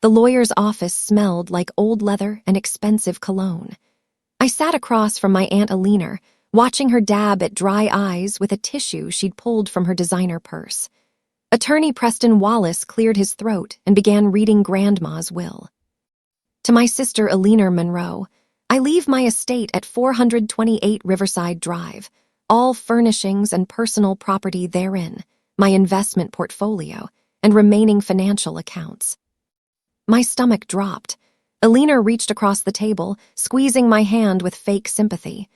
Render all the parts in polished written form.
The lawyer's office smelled like old leather and expensive cologne. I sat across from my Aunt Alina, watching her dab at dry eyes with a tissue she'd pulled from her designer purse. Attorney Preston Wallace cleared his throat and began reading Grandma's will. To my sister Alina Monroe, I leave my estate at 428 Riverside Drive, all furnishings and personal property therein, my investment portfolio, and remaining financial accounts. My stomach dropped. Alina reached across the table, squeezing my hand with fake sympathy.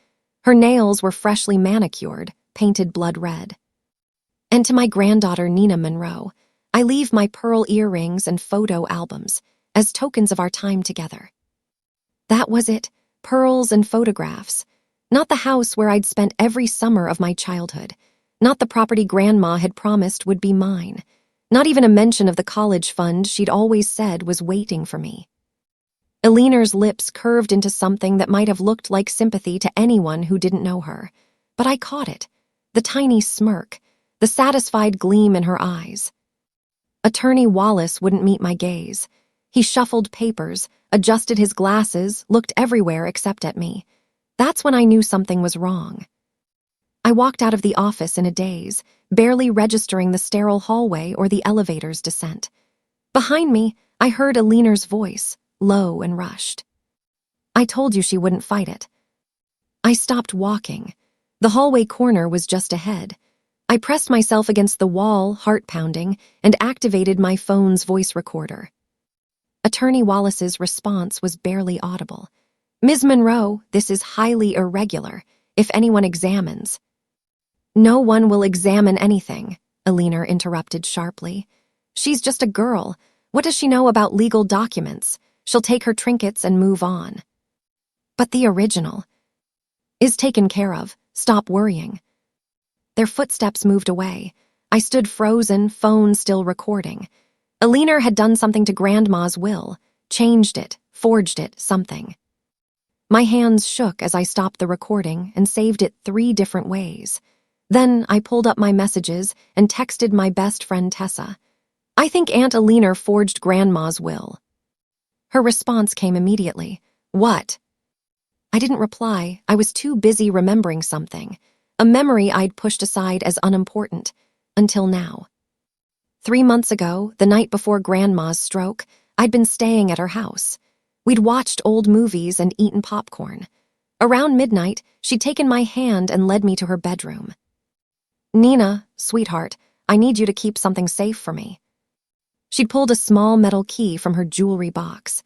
Her nails were freshly manicured, painted blood red. And to my granddaughter Nina Monroe, I leave my pearl earrings and photo albums as tokens of our time together. That was it, pearls and photographs. Not the house where I'd spent every summer of my childhood. Not the property Grandma had promised would be mine. Not even a mention of the college fund she'd always said was waiting for me. Alina's lips curved into something that might have looked like sympathy to anyone who didn't know her. But I caught it. The tiny smirk, the satisfied gleam in her eyes. Attorney Wallace wouldn't meet my gaze. He shuffled papers, adjusted his glasses, looked everywhere except at me. That's when I knew something was wrong. I walked out of the office in a daze, barely registering the sterile hallway or the elevator's descent. Behind me, I heard Alina's voice, low and rushed. I told you she wouldn't fight it. I stopped walking. The hallway corner was just ahead. I pressed myself against the wall, heart pounding, and activated my phone's voice recorder. Attorney Wallace's response was barely audible. Ms. Monroe, this is highly irregular, if anyone examines. No one will examine anything, Alina interrupted sharply. She's just a girl. What does she know about legal documents? She'll take her trinkets and move on. But the original is taken care of. Stop worrying. Their footsteps moved away. I stood frozen, phone still recording. Alina had done something to Grandma's will, changed it, forged it, something. My hands shook as I stopped the recording and saved it 3 different ways. Then I pulled up my messages and texted my best friend Tessa. I think Aunt Alina forged Grandma's will. Her response came immediately. What? I didn't reply. I was too busy remembering something, a memory I'd pushed aside as unimportant, until now. 3 months ago, the night before Grandma's stroke, I'd been staying at her house. We'd watched old movies and eaten popcorn. Around midnight, she'd taken my hand and led me to her bedroom. Nina, sweetheart, I need you to keep something safe for me. She'd pulled a small metal key from her jewelry box.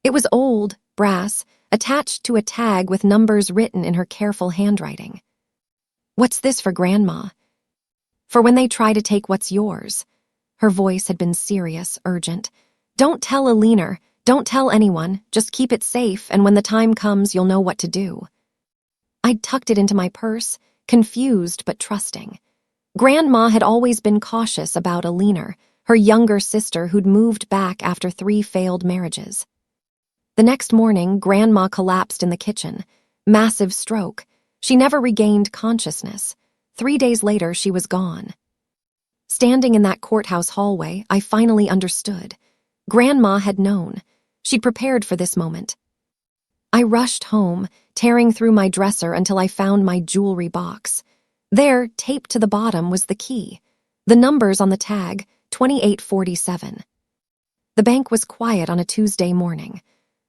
It was old, brass, attached to a tag with numbers written in her careful handwriting. What's this for Grandma? For when they try to take what's yours. Her voice had been serious, urgent. Don't tell Alina, don't tell anyone, just keep it safe, and when the time comes, you'll know what to do. I'd tucked it into my purse, confused but trusting. Grandma had always been cautious about Alina, her younger sister who'd moved back after 3 failed marriages. The next morning, Grandma collapsed in the kitchen. Massive stroke. She never regained consciousness. 3 days later, she was gone. Standing in that courthouse hallway, I finally understood. Grandma had known. She'd prepared for this moment. I rushed home, tearing through my dresser until I found my jewelry box. There, taped to the bottom, was the key. The numbers on the tag, 2847. The bank was quiet on a Tuesday morning.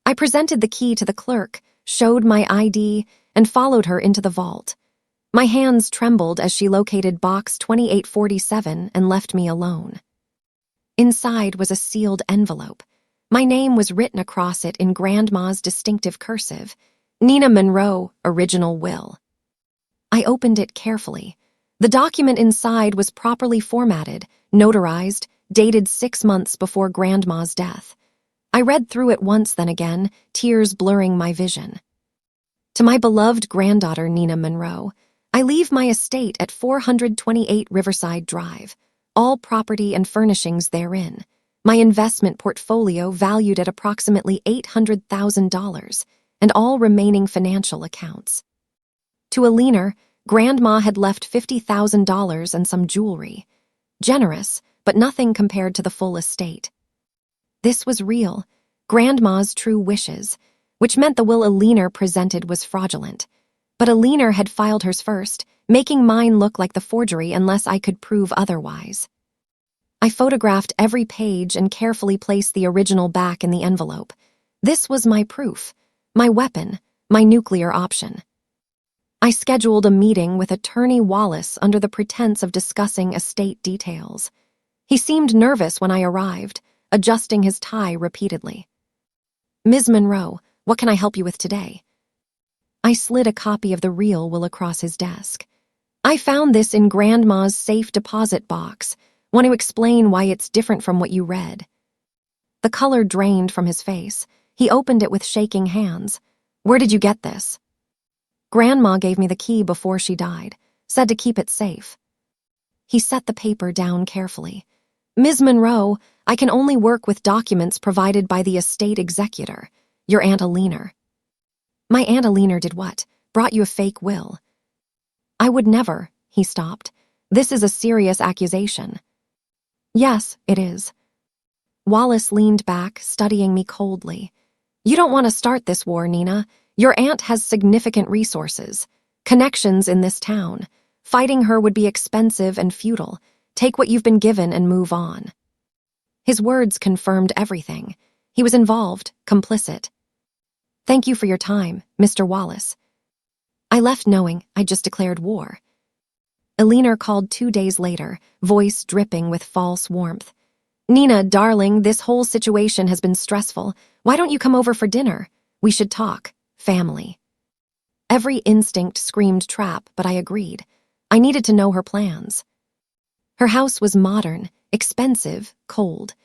I presented the key to the clerk, showed my ID, and followed her into the vault. My hands trembled as she located box 2847 and left me alone. Inside was a sealed envelope. My name was written across it in Grandma's distinctive cursive, Nina Monroe, original will. I opened it carefully. The document inside was properly formatted, notarized, dated 6 months before Grandma's death. I read through it once, then again, tears blurring my vision. To my beloved granddaughter Nina Monroe, I leave my estate at 428 Riverside Drive, all property and furnishings therein, my investment portfolio valued at approximately $800,000, and all remaining financial accounts. To Alina, Grandma had left $50,000 and some jewelry. Generous, but nothing compared to the full estate. This was real, Grandma's true wishes, which meant the will Alina presented was fraudulent. But Alina had filed hers first, making mine look like the forgery unless I could prove otherwise. I photographed every page and carefully placed the original back in the envelope. This was my proof, my weapon, my nuclear option. I scheduled a meeting with Attorney Wallace under the pretense of discussing estate details. He seemed nervous when I arrived, adjusting his tie repeatedly. "Ms. Monroe, what can I help you with today?" I slid a copy of the real will across his desk. "I found this in Grandma's safe deposit box. Want to explain why it's different from what you read?" The color drained from his face. He opened it with shaking hands. "Where did you get this?" "Grandma gave me the key before she died, said to keep it safe." He set the paper down carefully. "Ms. Monroe, I can only work with documents provided by the estate executor, your Aunt Alina." "My Aunt Alina did what? Brought you a fake will?" "I would never," he stopped. "This is a serious accusation." "Yes, it is." Wallace leaned back, studying me coldly. "You don't want to start this war, Nina. Your aunt has significant resources, connections in this town. Fighting her would be expensive and futile. Take what you've been given and move on." His words confirmed everything. He was involved, complicit. "Thank you for your time, Mr. Wallace." I left knowing I'd just declared war. Alina called 2 days later, voice dripping with false warmth. "Nina, darling, this whole situation has been stressful. Why don't you come over for dinner? We should talk. Family." Every instinct screamed trap, but I agreed. I needed to know her plans. Her house was modern, expensive, cold.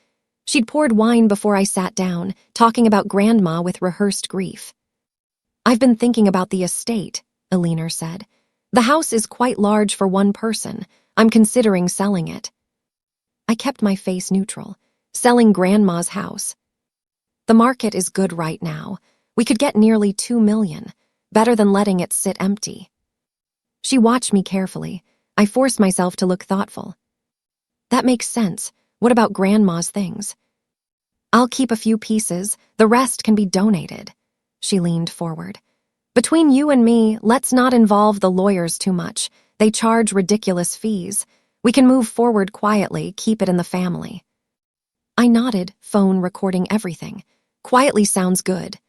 She'd poured wine before I sat down, talking about Grandma with rehearsed grief. "I've been thinking about the estate," Alina said. "The house is quite large for one person. I'm considering selling it." I kept my face neutral. Selling Grandma's house. "The market is good right now. We could get nearly $2 million. Better than letting it sit empty." She watched me carefully. I forced myself to look thoughtful. "That makes sense. What about Grandma's things?" "I'll keep a few pieces. The rest can be donated." She leaned forward. "Between you and me, let's not involve the lawyers too much. They charge ridiculous fees. We can move forward quietly, keep it in the family." I nodded, phone recording everything. Quietly sounds good.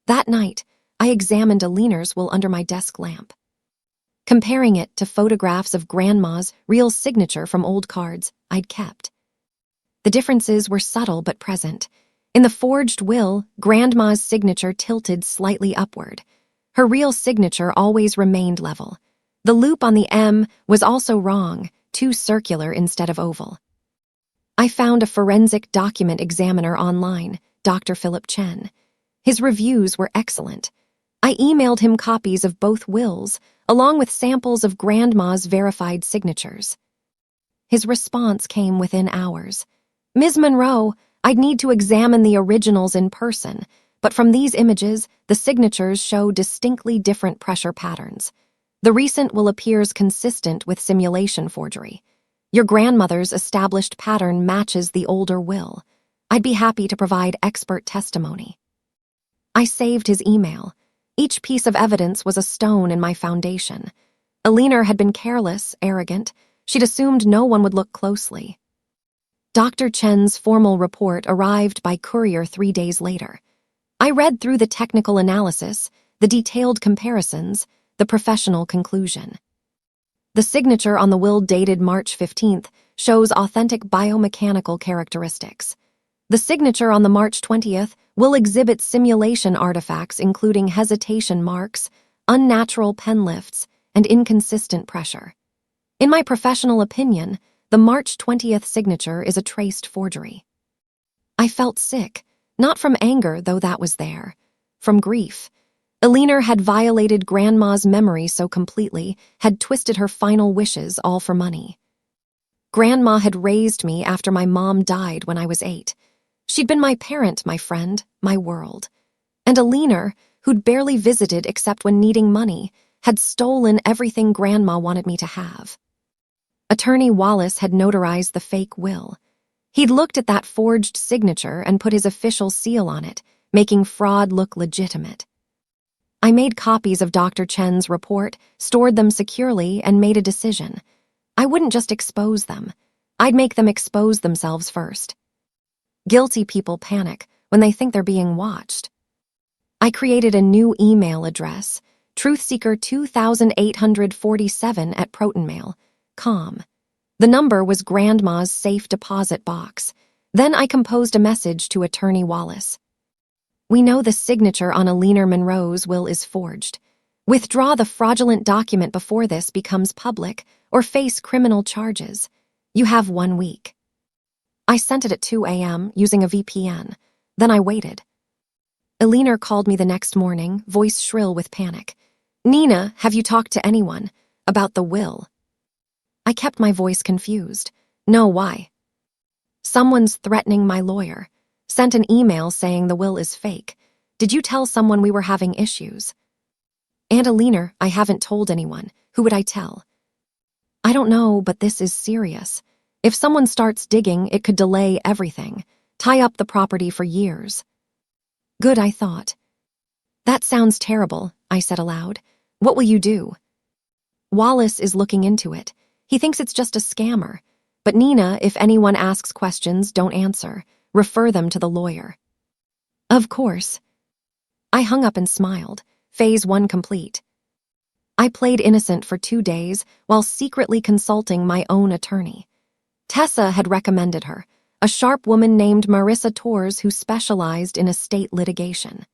That night, I examined Alina's will under my desk lamp. Comparing it to photographs of Grandma's real signature from old cards I'd kept. The differences were subtle but present. In the forged will, Grandma's signature tilted slightly upward. Her real signature always remained level. The loop on the M was also wrong, too circular instead of oval. I found a forensic document examiner online, Dr. Philip Chen. His reviews were excellent. I emailed him copies of both wills, along with samples of Grandma's verified signatures. His response came within hours. "Ms. Monroe, I'd need to examine the originals in person, but from these images, the signatures show distinctly different pressure patterns. The recent will appears consistent with simulation forgery. Your grandmother's established pattern matches the older will. I'd be happy to provide expert testimony." I saved his email. Each piece of evidence was a stone in my foundation. Alina had been careless, arrogant. She'd assumed no one would look closely. Dr. Chen's formal report arrived by courier 3 days later. I read through the technical analysis, the detailed comparisons, the professional conclusion. The signature on the will dated March 15th shows authentic biomechanical characteristics. The signature on the March 20th will exhibit simulation artifacts including hesitation marks, unnatural pen lifts, and inconsistent pressure. In my professional opinion, the March 20th signature is a traced forgery. I felt sick, not from anger, though that was there, from grief. Alina had violated Grandma's memory so completely, had twisted her final wishes all for money. Grandma had raised me after my mom died when I was 8. She'd been my parent, my friend, my world. And Alina, who'd barely visited except when needing money, had stolen everything Grandma wanted me to have. Attorney Wallace had notarized the fake will. He'd looked at that forged signature and put his official seal on it, making fraud look legitimate. I made copies of Dr. Chen's report, stored them securely, and made a decision. I wouldn't just expose them. I'd make them expose themselves first. Guilty people panic when they think they're being watched. I created a new email address, truthseeker2847@protonmail.com. The number was Grandma's safe deposit box. Then I composed a message to Attorney Wallace. We know the signature on Alina Monroe's will is forged. Withdraw the fraudulent document before this becomes public or face criminal charges. You have 1 week. I sent it at 2 a.m. using a VPN. Then I waited. Alina called me the next morning, voice shrill with panic. Nina, have you talked to anyone about the will? I kept my voice confused. No, why? Someone's threatening my lawyer. Sent an email saying the will is fake. Did you tell someone we were having issues? Aunt Alina, I haven't told anyone. Who would I tell? I don't know, but this is serious. If someone starts digging, it could delay everything, tie up the property for years. Good, I thought. That sounds terrible, I said aloud. What will you do? Wallace is looking into it. He thinks it's just a scammer. But Nina, if anyone asks questions, don't answer. Refer them to the lawyer. Of course. I hung up and smiled. Phase 1 complete. I played innocent for 2 days while secretly consulting my own attorney. Tessa had recommended her, a sharp woman named Marissa Torres who specialized in estate litigation.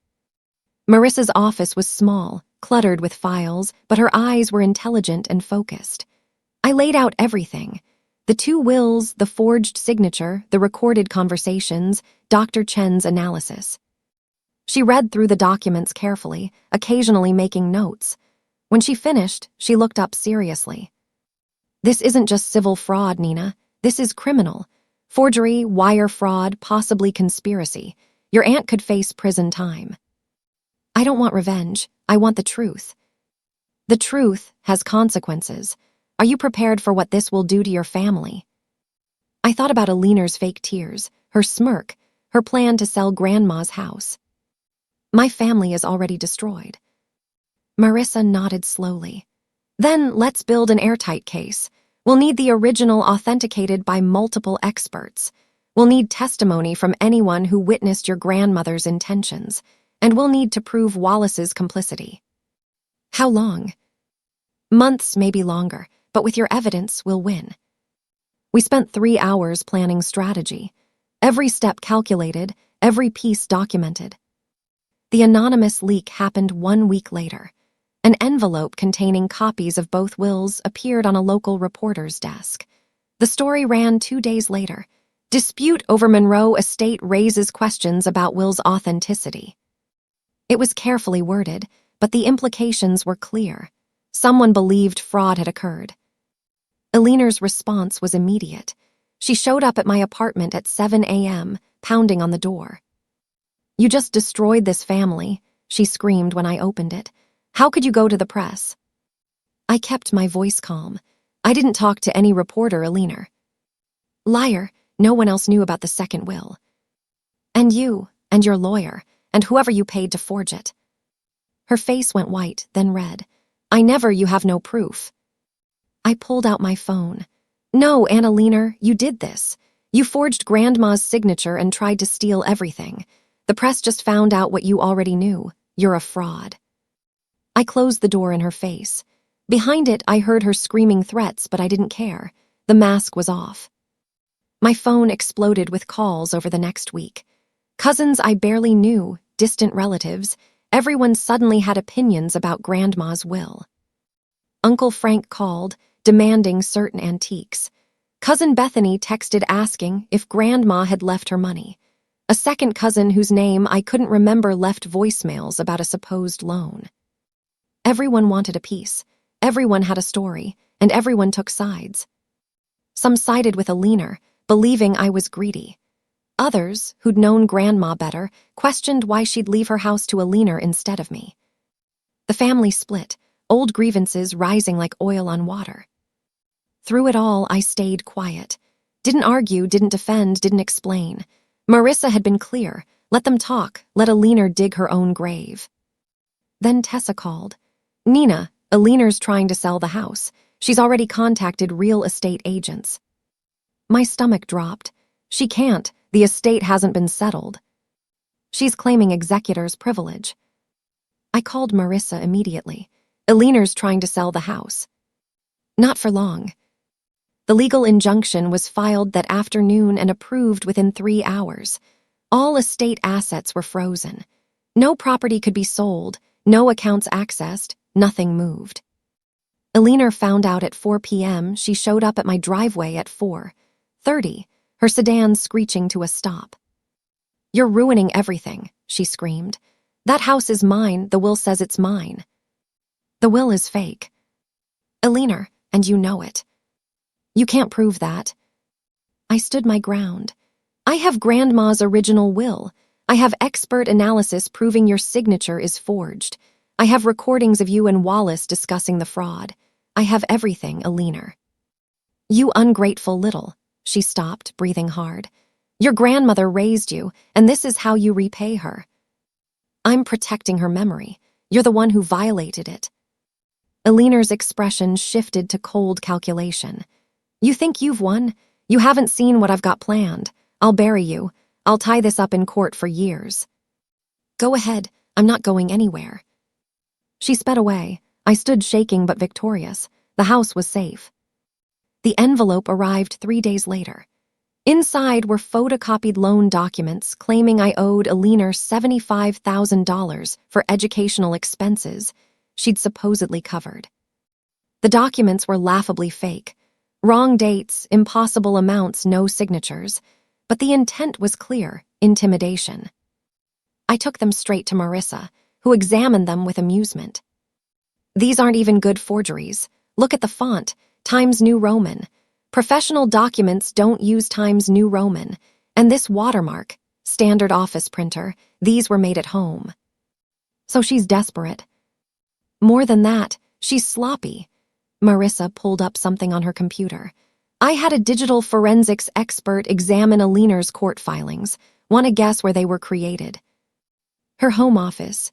Marissa's office was small, cluttered with files, but her eyes were intelligent and focused. I laid out everything. The 2 wills, the forged signature, the recorded conversations, Dr. Chen's analysis. She read through the documents carefully, occasionally making notes. When she finished, she looked up seriously. This isn't just civil fraud, Nina. This is criminal. Forgery, wire fraud, possibly conspiracy. Your aunt could face prison time. I don't want revenge. I want the truth. The truth has consequences. Are you prepared for what this will do to your family? I thought about Alina's fake tears, her smirk, her plan to sell Grandma's house. My family is already destroyed. Marissa nodded slowly. Then let's build an airtight case. We'll need the original authenticated by multiple experts. We'll need testimony from anyone who witnessed your grandmother's intentions, and we'll need to prove Wallace's complicity. How long? Months, maybe longer, but with your evidence, we'll win. We spent 3 hours planning strategy. Every step calculated, every piece documented. The anonymous leak happened 1 week later. An envelope containing copies of both wills appeared on a local reporter's desk. The story ran 2 days later. Dispute over Monroe estate raises questions about will's authenticity. It was carefully worded, but the implications were clear. Someone believed fraud had occurred. Alina's response was immediate. She showed up at my apartment at 7 a.m., pounding on the door. You just destroyed this family, she screamed when I opened it. How could you go to the press? I kept my voice calm. I didn't talk to any reporter, Alina. Liar, no one else knew about the second will. And you, and your lawyer, and whoever you paid to forge it. Her face went white, then red. You have no proof. I pulled out my phone. No, Aunt Alina, you did this. You forged Grandma's signature and tried to steal everything. The press just found out what you already knew. You're a fraud. I closed the door in her face. Behind it, I heard her screaming threats, but I didn't care. The mask was off. My phone exploded with calls over the next week. Cousins I barely knew, distant relatives, everyone suddenly had opinions about Grandma's will. Uncle Frank called, demanding certain antiques. Cousin Bethany texted asking if Grandma had left her money. A second cousin whose name I couldn't remember left voicemails about a supposed loan. Everyone wanted a piece, everyone had a story, and everyone took sides. Some sided with Alina, believing I was greedy. Others, who'd known Grandma better, questioned why she'd leave her house to Alina instead of me. The family split, old grievances rising like oil on water. Through it all, I stayed quiet. Didn't argue, didn't defend, didn't explain. Marissa had been clear. Let them talk. Let Alina dig her own grave. Then Tessa called. Nina, Alina's trying to sell the house. She's already contacted real estate agents. My stomach dropped. She can't. The estate hasn't been settled. She's claiming executor's privilege. I called Marissa immediately. Alina's trying to sell the house. Not for long. The legal injunction was filed that afternoon and approved within 3 hours. All estate assets were frozen. No property could be sold, no accounts accessed, nothing moved. Alina found out at 4 p.m. She showed up at my driveway at 4:30, her sedan screeching to a stop. You're ruining everything, she screamed. That house is mine, the will says it's mine. The will is fake. Alina, and you know it. You can't prove that. I stood my ground. I have Grandma's original will. I have expert analysis proving your signature is forged. I have recordings of you and Wallace discussing the fraud. I have everything, Alina. You ungrateful little. She stopped, breathing hard. Your grandmother raised you, and this is how you repay her. I'm protecting her memory. You're the one who violated it. Alina's expression shifted to cold calculation. You think you've won? You haven't seen what I've got planned. I'll bury you. I'll tie this up in court for years. Go ahead. I'm not going anywhere. She sped away. I stood shaking but victorious. The house was safe. The envelope arrived 3 days later. Inside were photocopied loan documents claiming I owed Alina $75,000 for educational expenses she'd supposedly covered. The documents were laughably fake. Wrong dates, impossible amounts, no signatures. But the intent was clear: intimidation. I took them straight to Marissa, who examined them with amusement. These aren't even good forgeries. Look at the font, Times New Roman. Professional documents don't use Times New Roman. And this watermark, standard office printer, these were made at home. So she's desperate. More than that, she's sloppy. Marissa pulled up something on her computer. I had a digital forensics expert examine Alina's court filings. Want to guess where they were created? Her home office.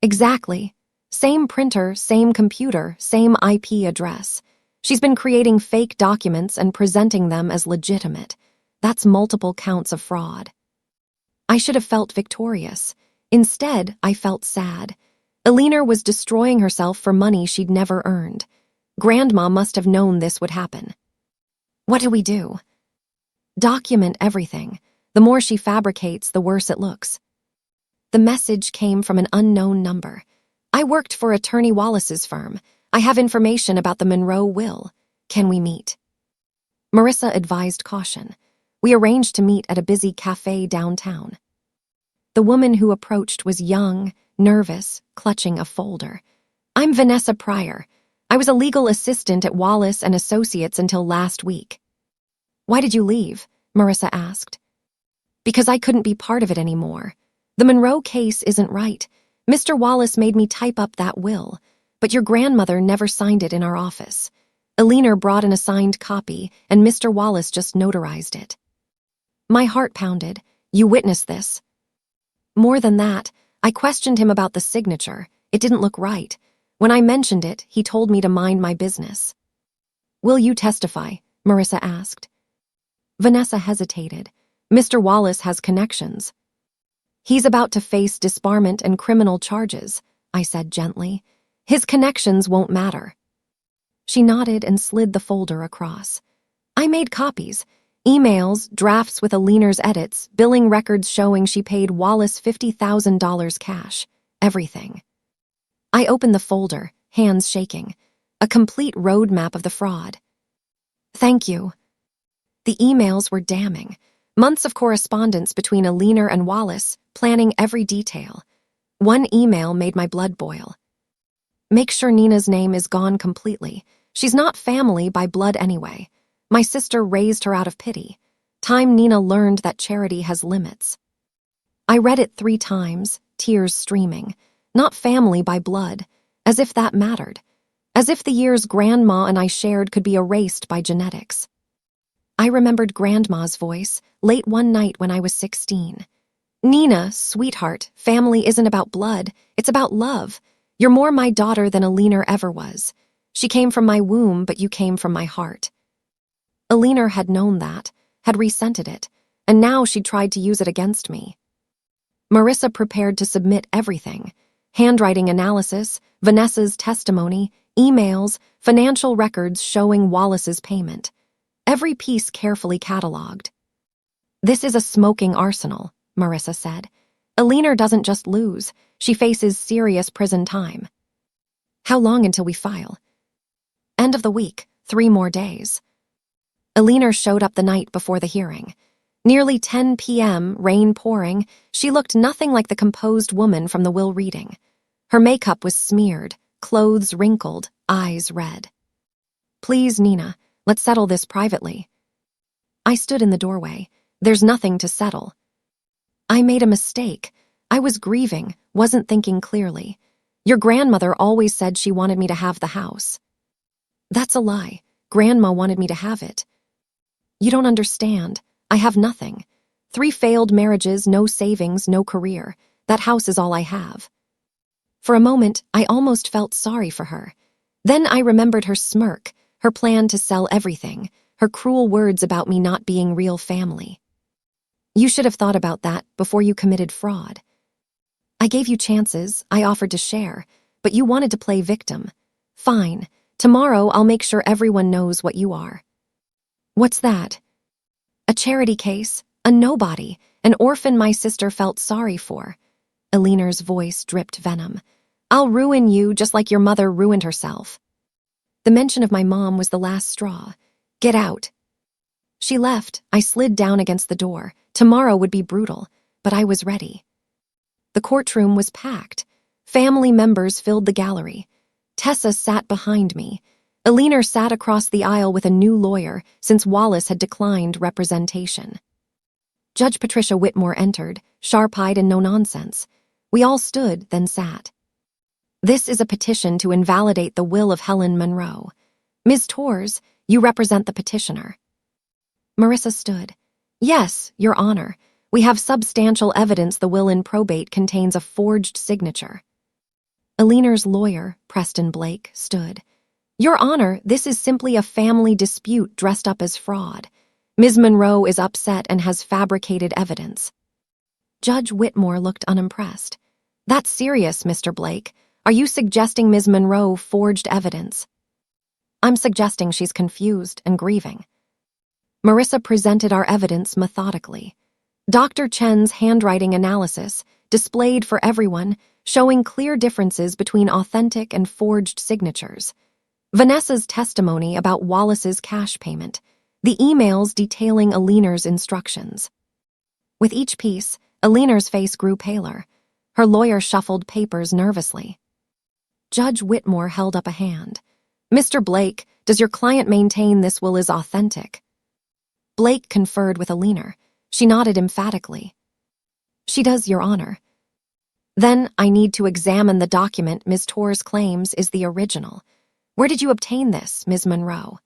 Exactly. Same printer, same computer, same IP address. She's been creating fake documents and presenting them as legitimate. That's multiple counts of fraud. I should have felt victorious. Instead, I felt sad. Alina was destroying herself for money she'd never earned. Grandma must have known this would happen. What do we do? Document everything. The more she fabricates, the worse it looks. The message came from an unknown number. I worked for Attorney Wallace's firm. I have information about the Monroe will. Can we meet? Marissa advised caution. We arranged to meet at a busy cafe downtown. The woman who approached was young, nervous, clutching a folder. I'm Vanessa Pryor. I was a legal assistant at Wallace and Associates until last week. Why did you leave? Marissa asked. Because I couldn't be part of it anymore. The Monroe case isn't right. Mr. Wallace made me type up that will, but your grandmother never signed it in our office. Alina brought an assigned copy, and Mr. Wallace just notarized it. My heart pounded. You witnessed this. More than that, I questioned him about the signature. It didn't look right. When I mentioned it, he told me to mind my business. Will you testify? Marissa asked. Vanessa hesitated. Mr. Wallace has connections. He's about to face disbarment and criminal charges, I said gently. His connections won't matter. She nodded and slid the folder across. I made copies. Emails, drafts with Alina's edits, billing records showing she paid Wallace $50,000 cash. Everything. I opened the folder, hands shaking. A complete roadmap of the fraud. Thank you. The emails were damning. Months of correspondence between Alina and Wallace, planning every detail. One email made my blood boil. Make sure Nina's name is gone completely. She's not family by blood anyway. My sister raised her out of pity. Time Nina learned that charity has limits. I read it 3 times, tears streaming. Not family by blood, as if that mattered. As if the years Grandma and I shared could be erased by genetics. I remembered Grandma's voice, late one night when I was 16. "Nina, sweetheart, family isn't about blood, it's about love. You're more my daughter than Alina ever was. She came from my womb, but you came from my heart." Alina had known that, had resented it, and now she'd tried to use it against me. Marissa prepared to submit everything: handwriting analysis, Vanessa's testimony, emails, financial records showing Wallace's payment. Every piece carefully cataloged. "This is a smoking arsenal," Marissa said. "Alina doesn't just lose, she faces serious prison time." "How long until we file?" "End of the week, 3 more days." Alina showed up the night before the hearing. Nearly 10 p.m., rain pouring, she looked nothing like the composed woman from the will reading. Her makeup was smeared, clothes wrinkled, eyes red. "Please, Nina, let's settle this privately." I stood in the doorway. "There's nothing to settle." "I made a mistake. I was grieving, wasn't thinking clearly. Your grandmother always said she wanted me to have the house." "That's a lie. Grandma wanted me to have it." "You don't understand. I have nothing. 3 failed marriages, no savings, no career. That house is all I have." For a moment, I almost felt sorry for her. Then I remembered her smirk, her plan to sell everything, her cruel words about me not being real family. "You should have thought about that before you committed fraud. I gave you chances, I offered to share, but you wanted to play victim. Fine. Tomorrow I'll make sure everyone knows what you are." "What's that?" "A charity case, a nobody, an orphan my sister felt sorry for." Alina's voice dripped venom. "I'll ruin you just like your mother ruined herself." The mention of my mom was the last straw. "Get out." She left. I slid down against the door. Tomorrow would be brutal, but I was ready. The courtroom was packed. Family members filled the gallery. Tessa sat behind me. Alina sat across the aisle with a new lawyer since Wallace had declined representation. Judge Patricia Whitmore entered, sharp-eyed and no-nonsense. We all stood, then sat. "This is a petition to invalidate the will of Helen Monroe. Ms. Torres, you represent the petitioner." Marissa stood. "Yes, Your Honor. We have substantial evidence the will in probate contains a forged signature." Alina's lawyer, Preston Blake, stood. "Your Honor, this is simply a family dispute dressed up as fraud. Ms. Monroe is upset and has fabricated evidence." Judge Whitmore looked unimpressed. "That's serious, Mr. Blake. Are you suggesting Ms. Monroe forged evidence?" "I'm suggesting she's confused and grieving." Marissa presented our evidence methodically. Dr. Chen's handwriting analysis, displayed for everyone, showing clear differences between authentic and forged signatures. Vanessa's testimony about Wallace's cash payment. The emails detailing Alina's instructions. With each piece, Alina's face grew paler. Her lawyer shuffled papers nervously. Judge Whitmore held up a hand. "Mr. Blake, does your client maintain this will is authentic?" Blake conferred with Alina. She nodded emphatically. "She does, Your Honor." "Then I need to examine the document Ms. Torres claims is the original. Where did you obtain this, Ms. Monroe?"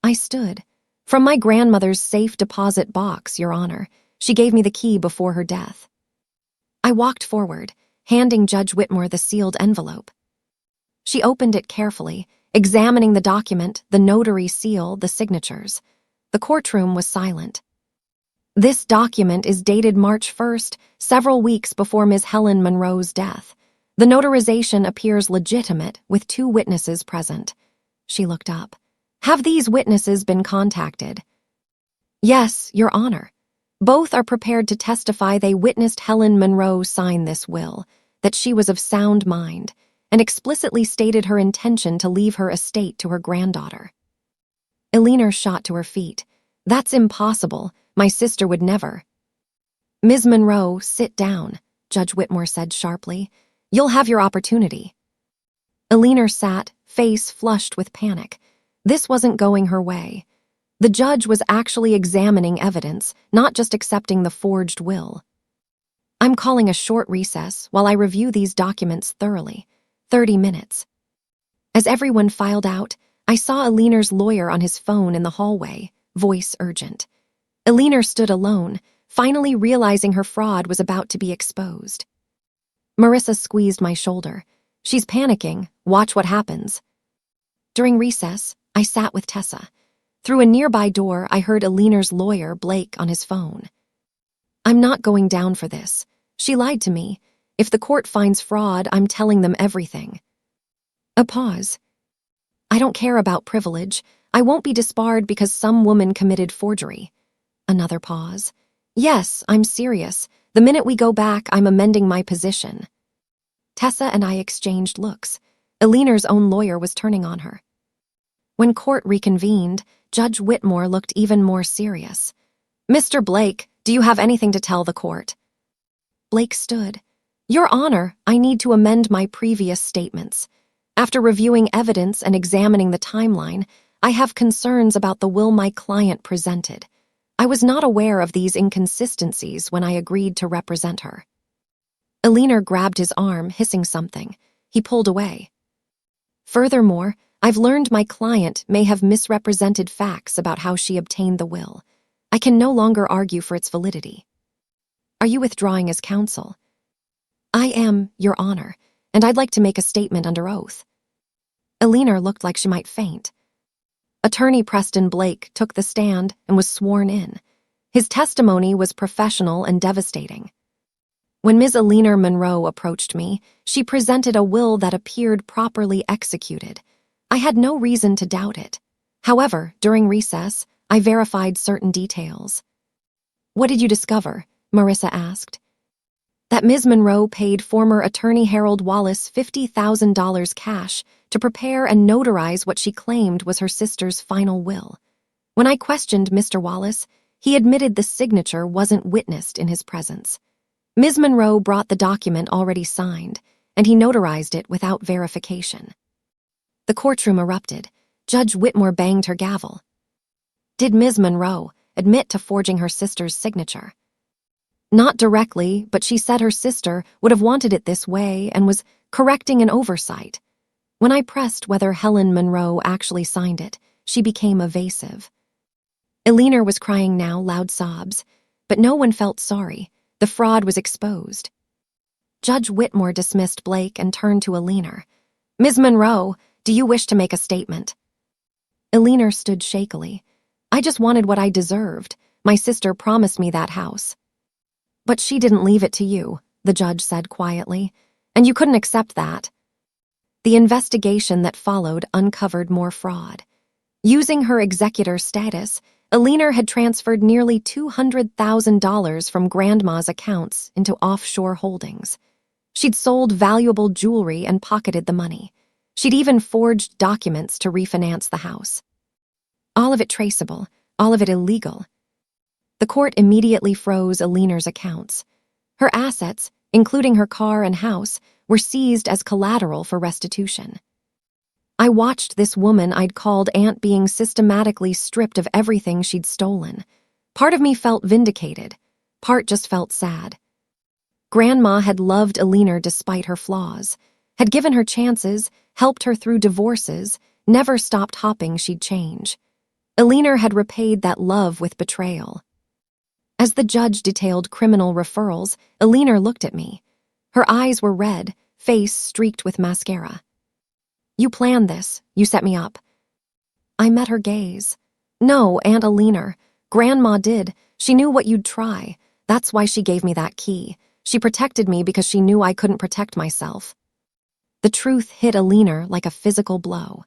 I stood. "From my grandmother's safe deposit box, Your Honor. She gave me the key before her death." I walked forward, handing Judge Whitmore the sealed envelope. She opened it carefully, examining the document, the notary seal, the signatures. The courtroom was silent. "This document is dated March 1st, several weeks before Ms. Helen Monroe's death. The notarization appears legitimate, with 2 witnesses present." She looked up. "Have these witnesses been contacted?" "Yes, Your Honor. Both are prepared to testify they witnessed Helen Monroe sign this will, that she was of sound mind, and explicitly stated her intention to leave her estate to her granddaughter." Alina shot to her feet. "That's impossible. My sister would never." "Ms. Monroe, sit down," Judge Whitmore said sharply. "You'll have your opportunity." Alina sat, face flushed with panic. This wasn't going her way. The judge was actually examining evidence, not just accepting the forged will. "I'm calling a short recess while I review these documents thoroughly. 30 minutes. As everyone filed out, I saw Alina's lawyer on his phone in the hallway, voice urgent. Alina stood alone, finally realizing her fraud was about to be exposed. Marissa squeezed my shoulder. She's panicking. Watch what happens. During recess, I sat with Tessa. Through a nearby door, I heard Alina's lawyer, Blake, on his phone. I'm not going down for this. She lied to me. If the court finds fraud, I'm telling them everything. A pause. I don't care about privilege. I won't be disbarred because some woman committed forgery. Another pause. Yes, I'm serious. The minute we go back, I'm amending my position. Tessa and I exchanged looks. Alina's own lawyer was turning on her. When court reconvened, Judge Whitmore looked even more serious. Mr. Blake, do you have anything to tell the court? Blake stood. Your Honor, I need to amend my previous statements. After reviewing evidence and examining the timeline, I have concerns about the will my client presented. I was not aware of these inconsistencies when I agreed to represent her. Alina grabbed his arm, hissing something. He pulled away. Furthermore, I've learned my client may have misrepresented facts about how she obtained the will. I can no longer argue for its validity. Are you withdrawing as counsel? I am, Your Honor, and I'd like to make a statement under oath. Alina looked like she might faint. Attorney Preston Blake took the stand and was sworn in. His testimony was professional and devastating. When Ms. Alina Monroe approached me, she presented a will that appeared properly executed. I had no reason to doubt it. However, during recess, I verified certain details. What did you discover? Marissa asked. That Ms. Monroe paid former attorney Harold Wallace $50,000 cash to prepare and notarize what she claimed was her sister's final will. When I questioned Mr. Wallace, he admitted the signature wasn't witnessed in his presence. Ms. Monroe brought the document already signed, and he notarized it without verification. The courtroom erupted. Judge Whitmore banged her gavel. Did Ms. Monroe admit to forging her sister's signature? Not directly, but she said her sister would have wanted it this way and was correcting an oversight. When I pressed whether Helen Monroe actually signed it, she became evasive. Alina was crying now, loud sobs, but no one felt sorry. The fraud was exposed. Judge Whitmore dismissed Blake and turned to Alina. Ms. Monroe, do you wish to make a statement? Alina stood shakily. I just wanted what I deserved. My sister promised me that house. But she didn't leave it to you, the judge said quietly, and you couldn't accept that. The investigation that followed uncovered more fraud. Using her executor status, Alina had transferred nearly $200,000 from Grandma's accounts into offshore holdings. She'd sold valuable jewelry and pocketed the money. She'd even forged documents to refinance the house. All of it traceable, all of it illegal. The court immediately froze Alina's accounts. Her assets, including her car and house, were seized as collateral for restitution. I watched this woman I'd called aunt being systematically stripped of everything she'd stolen. Part of me felt vindicated, part just felt sad. Grandma had loved Alina despite her flaws, had given her chances, helped her through divorces, never stopped hoping she'd change. Alina had repaid that love with betrayal. As the judge detailed criminal referrals, Alina looked at me. Her eyes were red, face streaked with mascara. You planned this. You set me up. I met her gaze. No, Aunt Alina. Grandma did. She knew what you'd try. That's why she gave me that key. She protected me because she knew I couldn't protect myself. The truth hit Alina like a physical blow.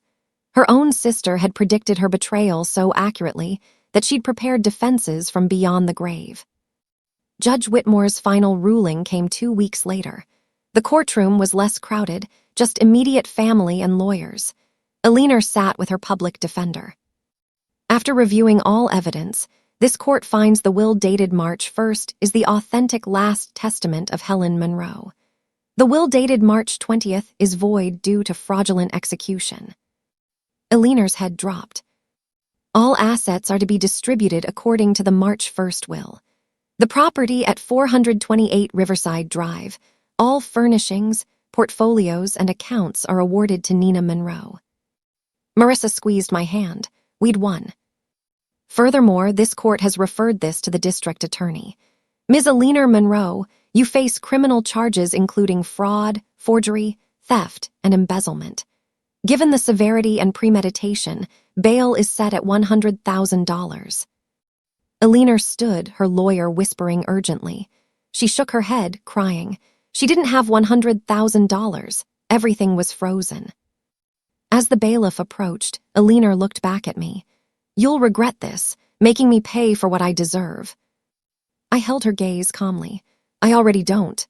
Her own sister had predicted her betrayal so accurately that she'd prepared defenses from beyond the grave. Judge Whitmore's final ruling came 2 weeks later. The courtroom was less crowded, just immediate family and lawyers. Alina sat with her public defender. After reviewing all evidence, this court finds the will dated March 1st is the authentic last testament of Helen Monroe. The will dated March 20th is void due to fraudulent execution. Alina's head dropped. All assets are to be distributed according to the March 1st will. The property at 428 Riverside Drive, all furnishings, portfolios, and accounts are awarded to Nina Monroe. Marissa squeezed my hand. We'd won. Furthermore, this court has referred this to the district attorney. Ms. Alina Monroe, you face criminal charges including fraud, forgery, theft, and embezzlement. Given the severity and premeditation, bail is set at $100,000. Alina stood, her lawyer whispering urgently. She shook her head, crying. She didn't have $100,000. Everything was frozen. As the bailiff approached, Alina looked back at me. You'll regret this, making me pay for what I deserve. I held her gaze calmly. I already don't.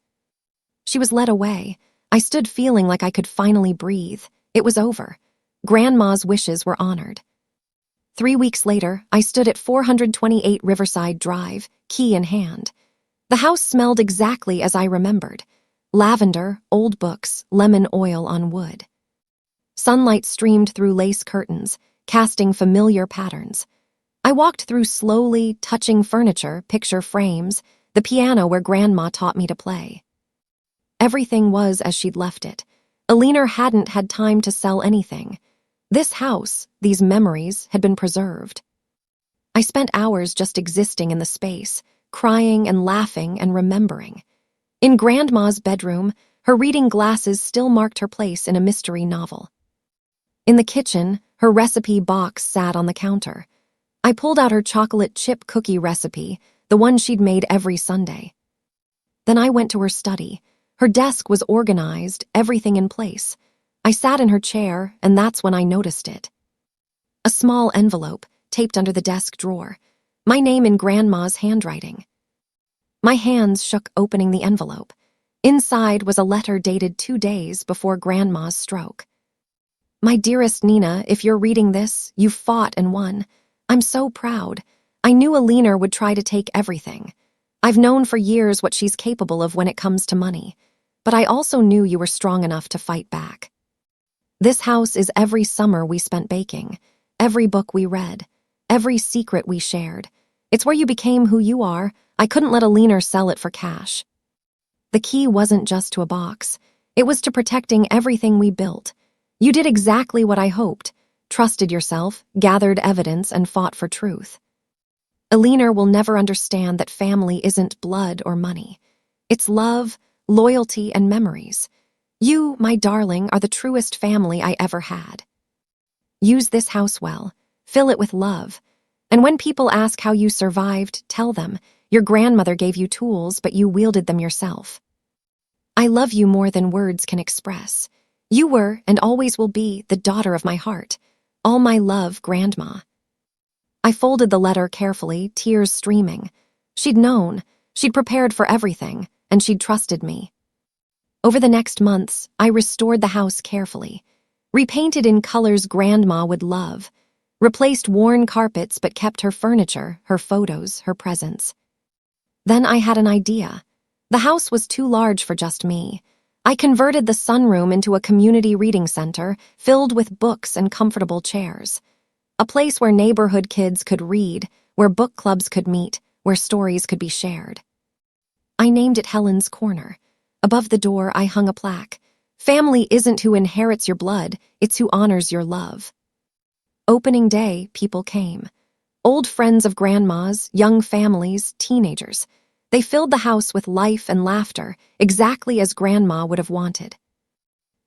She was led away. I stood feeling like I could finally breathe. It was over. Grandma's wishes were honored. 3 weeks later, I stood at 428 Riverside Drive, key in hand. The house smelled exactly as I remembered. Lavender, old books, lemon oil on wood. Sunlight streamed through lace curtains, casting familiar patterns. I walked through slowly, touching furniture, picture frames, the piano where Grandma taught me to play. Everything was as she'd left it. Alina hadn't had time to sell anything. This house, these memories, had been preserved. I spent hours just existing in the space, crying and laughing and remembering. In Grandma's bedroom, her reading glasses still marked her place in a mystery novel. In the kitchen, her recipe box sat on the counter. I pulled out her chocolate chip cookie recipe, the one she'd made every Sunday. Then I went to her study. Her desk was organized, everything in place. I sat in her chair, and that's when I noticed it. A small envelope, taped under the desk drawer. My name in Grandma's handwriting. My hands shook opening the envelope. Inside was a letter dated 2 days before Grandma's stroke. My dearest Nina, if you're reading this, you fought and won. I'm so proud. I knew Alina would try to take everything. I've known for years what she's capable of when it comes to money. But I also knew you were strong enough to fight back. This house is every summer we spent baking, every book we read, every secret we shared. It's where you became who you are. I couldn't let Alina sell it for cash. The key wasn't just to a box. It was to protecting everything we built. You did exactly what I hoped, trusted yourself, gathered evidence, and fought for truth. Alina will never understand that family isn't blood or money. It's love, loyalty, and memories. You, my darling, are the truest family I ever had. Use this house well. Fill it with love. And when people ask how you survived, tell them your grandmother gave you tools, but you wielded them yourself. I love you more than words can express. You were, and always will be, the daughter of my heart. All my love, Grandma. I folded the letter carefully, tears streaming. She'd known. She'd prepared for everything, and she'd trusted me. Over the next months, I restored the house carefully, repainted in colors Grandma would love, replaced worn carpets but kept her furniture, her photos, her presents. Then I had an idea. The house was too large for just me. I converted the sunroom into a community reading center filled with books and comfortable chairs. A place where neighborhood kids could read, where book clubs could meet, where stories could be shared. I named it Helen's Corner. Above the door, I hung a plaque. Family isn't who inherits your blood, it's who honors your love. Opening day, people came. Old friends of Grandma's, young families, teenagers. They filled the house with life and laughter, exactly as Grandma would have wanted.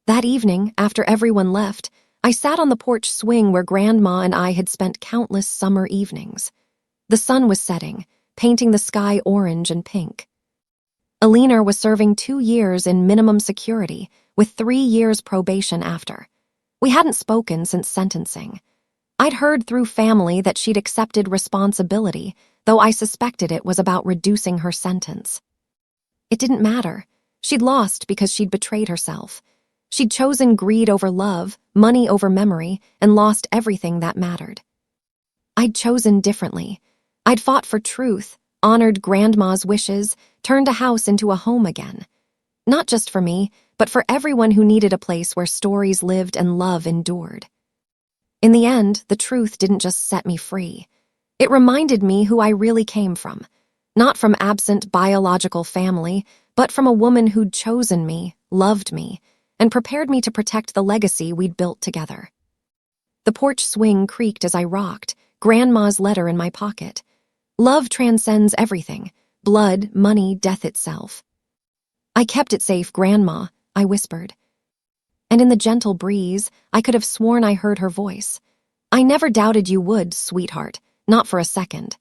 That evening, after everyone left, I sat on the porch swing where Grandma and I had spent countless summer evenings. The sun was setting, painting the sky orange and pink. Alina was serving 2 years in minimum security, with 3 years probation after. We hadn't spoken since sentencing. I'd heard through family that she'd accepted responsibility, though I suspected it was about reducing her sentence. It didn't matter. She'd lost because she'd betrayed herself. She'd chosen greed over love, money over memory, and lost everything that mattered. I'd chosen differently. I'd fought for truth, honored Grandma's wishes, turned a house into a home again. Not just for me, but for everyone who needed a place where stories lived and love endured. In the end, the truth didn't just set me free. It reminded me who I really came from. Not from absent biological family, but from a woman who'd chosen me, loved me, and prepared me to protect the legacy we'd built together. The porch swing creaked as I rocked. Grandma's letter in my pocket. Love transcends everything. Blood, money, death itself. I kept it safe, Grandma, I whispered. And in the gentle breeze, I could have sworn I heard her voice. I never doubted you would, sweetheart, not for a second.